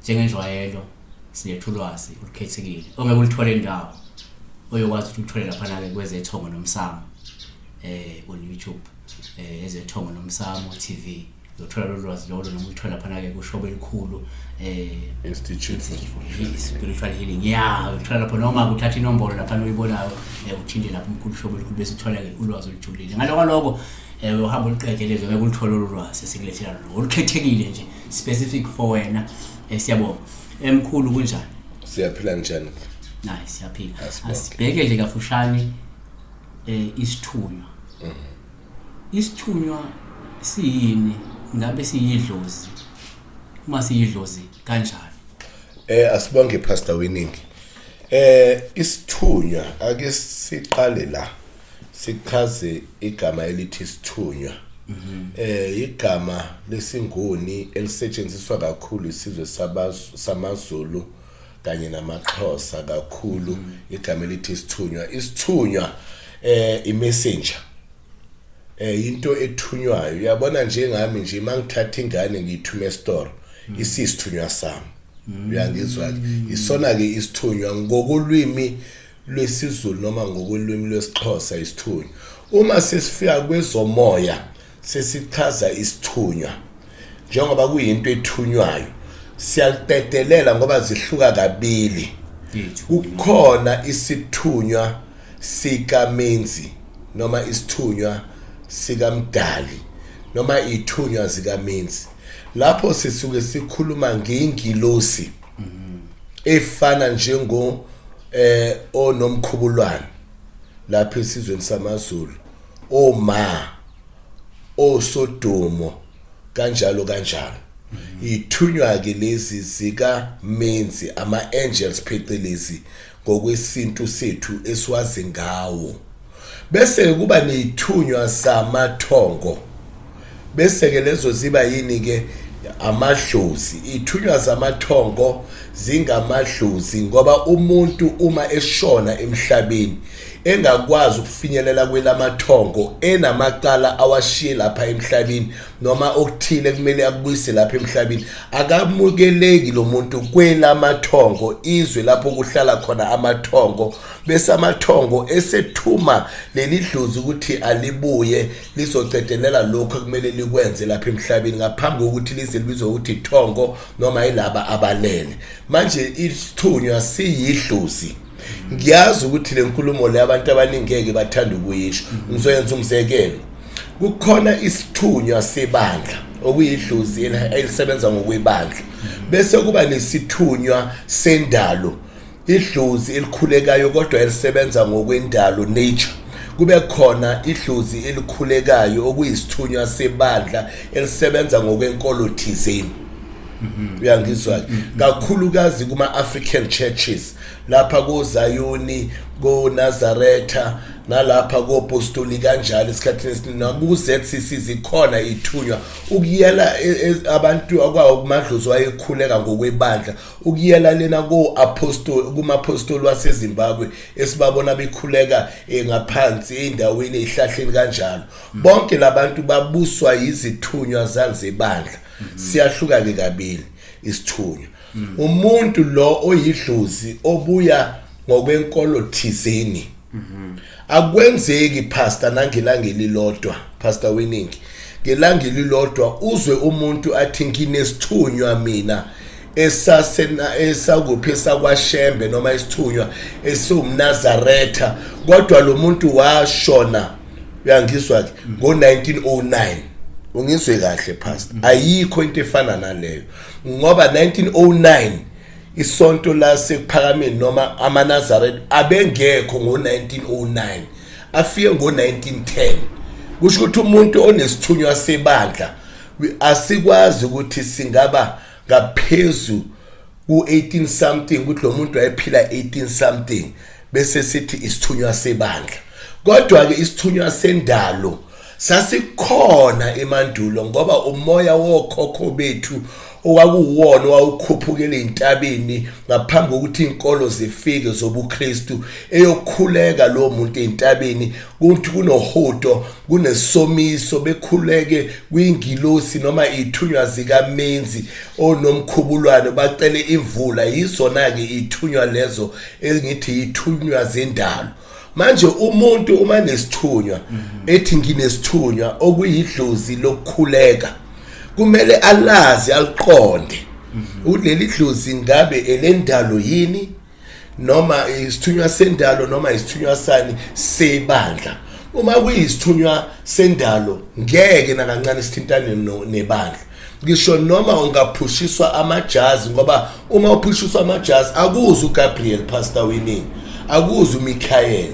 Njengenjwayelo siyethulwazi olukhethekile ongeke ulithole indawo oyokwazi ukuthi uthole lapha ke kwezethongo nomsamo on YouTube ezethongo nomsamo TV uthola lolwazi lolo noma ulithola lapha ke kuShobel'khulu Institute for Spiritual Healing uthola lapho noma ukuthatha inombolo lapha uyibonayo uthinte lapha Mkhulu Shobel'khulu bese uthola ke ulwazi olujulile ngaloko uhamba uliqedeleze ngeke ulithole lolwazi esikulethela lolo olukhethekile nje specific for wena. Siyabonga Mkhulu kunjani? Siyaphila njani? Nice siyaphila. Asibheke nje kafushane isithunywa. Isithunywa siyini? Ngabe siyidlozi? Uma siyidlozi kanjani? Asibonge Pastor Winning. Isithunywa ake siqale la. Sichaze igama elithi isithunywa. Igama lesinguni elisetshenziswa kakhulu isizwe samaZulu kanye namaXhosa kakhulu igama elithi isithunywa. Isithunywa imessenger. Into ethunywayo. Uyabona njengami nje mangithatha ingane ngiyithume store isisithunywa sami. Uyangizwa ke. Isona ke isithunywa ngokolwimi lwesiZulu noma ngokolwimi lwesiXhosa isithunywa. Uma sesifika kwezomoya sesichaza isithunywa njengoba kuyinto ethunywayo siyalidedelela ngoba zihluka kabili. Kukhona isithunywa sikamenzi noma isithunywa sikamdali noma ithunywa zikamenzi. Lapho sisuke sikhuluma ngengilosi efana njengo onomkhubulwane lapha esizweni samaZulu oma osodomo kanjalo. Ithunywa ke lezi zika menzi ama angels phecelezi ngokwesintu sethu esiwazi ngawo. Bese kuba nethunywa samathongo. Bese ke lezo ziba yini ke amadlozi. Ithunywa zamathongo zingamadlozi ngoba umuntu uma eshona emhlabeni engakwazi ukufinyelela kwelamathongo enamaqala awashiye lapha emhlabeni noma okuthile kumele akubuyise lapha emhlabeni akamukeleki lo muntu kwelamathongo izwe lapho kuhlala khona amathongo. Bese amathongo esethuma leli dlozi ukuthi alibuye lizocedelela lokho kumele likwenze lapha emhlabeni ngaphambi kokuthi lize libizwe ukuthi ithongo noma yilaba abalele. Manje isithunywa siyidlozi. Ngiyazi ukuthi le nkulumo le abantu abaningi ngeke bathanda ukuyisho. Ngizoyenza umzekelo. Kukhona isithunywa sebandla okuyidlozi elisebenza ngokwebandla. Bese kuba nesithunywa sendalo. Idlozi elikhulekayo kodwa elisebenza ngokwendalo nature. Kube khona idlozi elikhulekayo okuyisithunywa sebandla elisebenza ngokwenkolo thizeni. Uyangizwa kakhulukazi kuma African churches lapha koZayoni koNazaretha nalapha koApostoli kanjalo isikhathini esiningi nakuZCC zikhona ithunywa ukuyela abantu akwawo kumadlozi wayekhuleka ngokwebandla ukuyela lena koApostoli kumaApostoli waseZimbabwe esibabona bekhuleka ngaphansi endaweni ezihlahleni kanjalo. Bonke labantu babuswa izithunywa zalezebandla. Siyahluka ke kabili isithunywa. Umuntu lo oyidlozi obuya ngokwenkolo thizeni. Akwenzeki pastor nangelanga elilodwa Pastor Winning. Ngelanga elilodwa uzwe umuntu athi nginesithunywa mina esakuphi sakwaShembe noma isithunywa esumNazaretha kodwa lo muntu washona uyangizwa ngo1909. Ungizwe kahle pastor. Ayikho into efana naleyo ngoba 1909 isonto lasePhakameni noma amaNazaretha abengekho ngo1909 afike ngo1910. Kusho ukuthi umuntu onesithunywa sebandla asikwazi ukuthi singaba ngaphezulu ku18 something ukuthi lo muntu wayephila 18 something bese sithi isithunywa sebandla. Kodwa ke isithunywa sendalo sasikhona emandulo ngoba umoya wokhokho bethu okwakuwona wawukhuphukela intabeni ngaphambi kokuthi inkolo zifike zobuKristu eyokhuleka lo muntu entabeni kuthi kunohudo kunesomiso bekhuleke kwingilosi noma ithunywa zikaMenzi onomkhubulwane bacele imvula yizona ke ithunywa lezo engithi ithunywa zendalo. Manje umuntu uma nesithunywa ethi nginesithunywa okuyidlozi lokukhuleka kumele alazi aliqonde uleli dlozi ngabe elendalo yini noma isithunywa sendalo noma isithunywa sani sebandla. Uma kuyisithunywa sendalo ngeke nakancane sithintane nebandla. Ngisho noma ungaphushiswa amajazi ngoba uma uphushiswa amajazi akuzi uGabriel Pastor Winning akuzi uMichael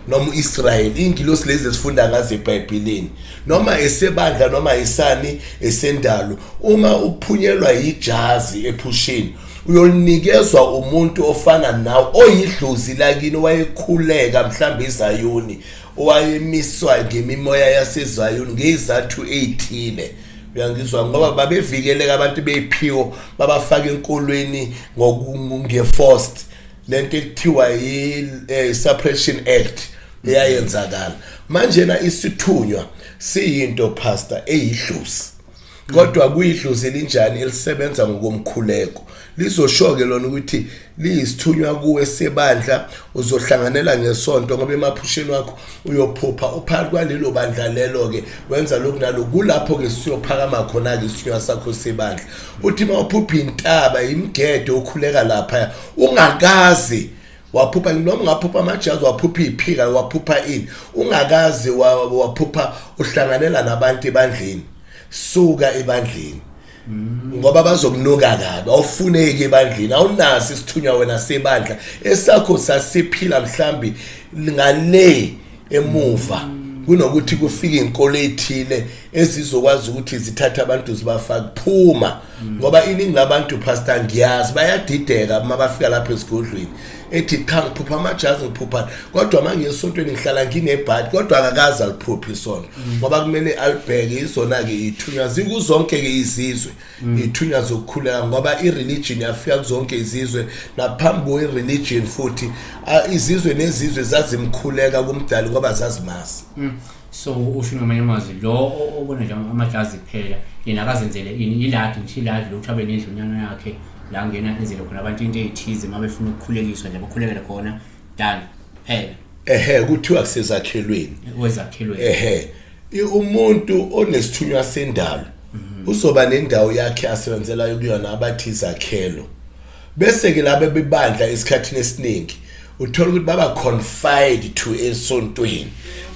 noma uIsrael ingilosi lezi esifunda ngazo eBhayibhelini noma esebandla noma isani esendalo uma uphunyelwa ijazi ephushini uyolinikezwa umuntu ofana nawe oyidlozi lakini wayekhuleka mhlambe eZayoni owayemiswa ngemimoya yaseZayoni ngezathu ezithile. Uyangizwa ngoba babevikeleka abantu beyiphiwo babafaka enkolweni ngokungeforced lento ekuthiwa suppression act eyayenzakala. Manje na isithunywa siyinto pastor eyidlozi kodwa kuyidlozi elinjani elisebenza ngokomkhuleko lizoshoke lona ukuthi liyisithunywa kuwe sebandla uzohlanganela ngesonto ngoba emaphusheni wakho uyophupha uphakathi kwalelo bandla lelo ke wenza lokhu nalo kulapho ke siyophakama khona ke isithunywa sakho sebandla. Uthi mawuphupha intaba imgede okhuleka lapha ungakazi waphupha noma ungaphupha amajazi waphupha iphika waphupha ini ungakazi waphupha uhlanganela nabantu ebandleni suka ebandleni ngoba bazokunuka kabi awufuneki ebandleni awunazi isithunywa wena sebandla esakho sasiphila mhlambi ngale emuva kunokuthi kufike inkolo ethile ezizokwazi ukuthi zithathe abantu zibafaka phuma ngoba iningi labantu pastor ngiyazi bayadideka uma bafika lapha esigodlweni ethi cha ngiphupha amajazi ngiphupha kodwa manje esontweni ngihlala nginebhadi kodwa akakazi aliphupha isonto ngoba kumele alibheke izona ke ithunywa zikuzonke ke izizwe ithunywa zokukhuleka ngoba ireligion yafika kuzonke izizwe naphambi kwereligion futhi izizwe nezizwe zazimkhuleka kumdali ngoba zazimazi. So usho ngamanye amazwi lo obona nje amajazi kuphela yena akazenzele ini iladi ngithiladi lokhu abe nendlunyana yakhe la ngena enzele khona abantu into ezithize mabefuna ukukhulekiswa nje bakhulekele khona done phela kuthiwa kusezakhelweni wezakhelweni umuntu onesithunywa sendalo uzoba nendawo yakhe asebenzela kuyona abathi izakhelo bese ke labe bebandla esikhathini esiningi uthola ukuthi baba confined to esontweni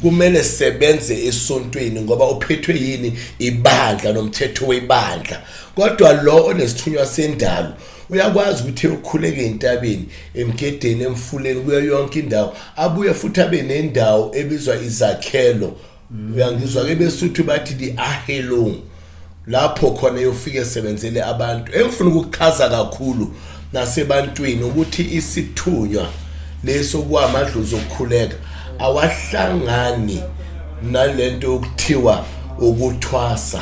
kumele sebenze esontweni ngoba uphethwe yini ibandla nomthetho webandla. Kodwa lo onesithunywa sendalo uyakwazi ukuthi ukhuleke entabeni emgedeni emfuleni kuyo yonke indawo abuye futhi abe nendawo ebizwa izakhelo. Uyangizwa ke besuthi bathi di ahelo lapho khona yofike esebenzele abantu. Engifuna ukuchaza kakhulu nasebantwini ukuthi isithunywa leso kwamadlozi okukhuleka awahlangani nalento okuthiwa ukuthwasa.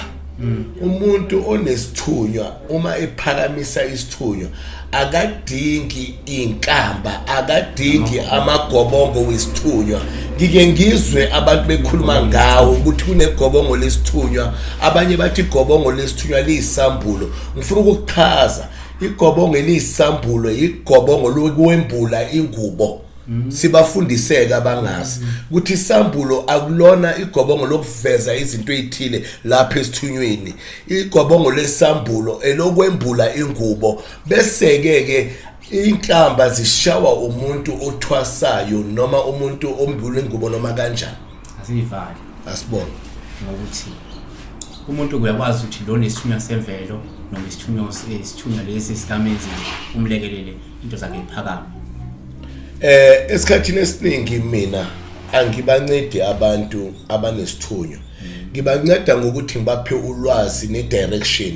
Umuntu onesithunywa uma ephakamisa isithunywa akadingi inkamba akadingi amagobongo wesithunywa. Ngike ngizwe abantu bekhuluma ngawo ukuthi kunegobongo lesithunywa abanye bathi igobongo lesithunywa liyisambulo. Ngifuna ukuchaza igobongo eliyisambulo igobongo lokwembula ingubo. Sibafundiseka abangazi ukuthi isambulo akulona igobongo lokuveza izinto ezithile lapha esithunyweni. Igobongo lesambulo elokwembula ingubo bese ke inhlamba zishawa umuntu othwasayo noma umuntu ombula ingubo noma kanjani. Asivali asibona ngokuthi umuntu uyakwazi ukuthi lo nesithunywa semvelo noma isithunywa lesi sikamezi umlekelele into zakhe iphakama. Esikhathini esiningi mina angibancedi abantu abanesithunywa. Ngibanceda ngokuthi ngibaphe ulwazi ne-direction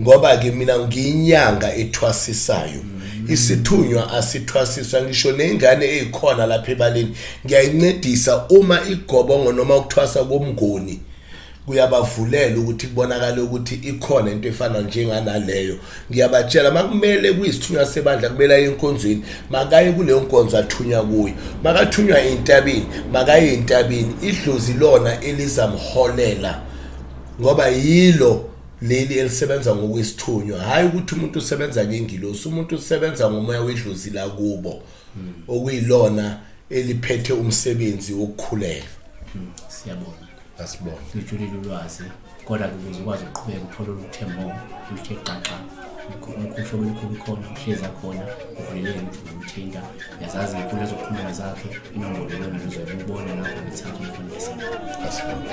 ngoba ke mina ngiyinyanga ethwasisayo. Isithunywa asithwasiswa ngisho nengane ezikhona lapha ebaleni ngiyayincedisa uma igobongo noma ukuthwasa komngoni kuyabavulela ukuthi kubonakala ukuthi ikhona into efana njenganaleyo. Ngiyabatshela makumele kuyisithunywa sebandla kumele aye enkonzweni, makaye kuleyo nkonzo athunywa kuyo. Makathunywa entabeni, makaye entabeni, idlozi lona elizamholela ngoba yilo leli elisebenza ngokwesithunywa, hayi ukuthi umuntu usebenza ngengilosi. Umuntu usebenza ngomoya wedlozi la kubo okuyilona eliphethe umsebenzi wokukhuleka. Siyabonga. Asibona. Sijulile ulwazi kodwa ukuze ukwazi ukuqhubeka uthole oluthembo oluthe xaxa. Mkhulu Shobel'khulu khona uhlezi khona uvuleleke ukuthi uthinta yazazi inkulu ezokuphumula zakhe inombolo yona uzobona lapho ngithatha umfundisi. Asibona.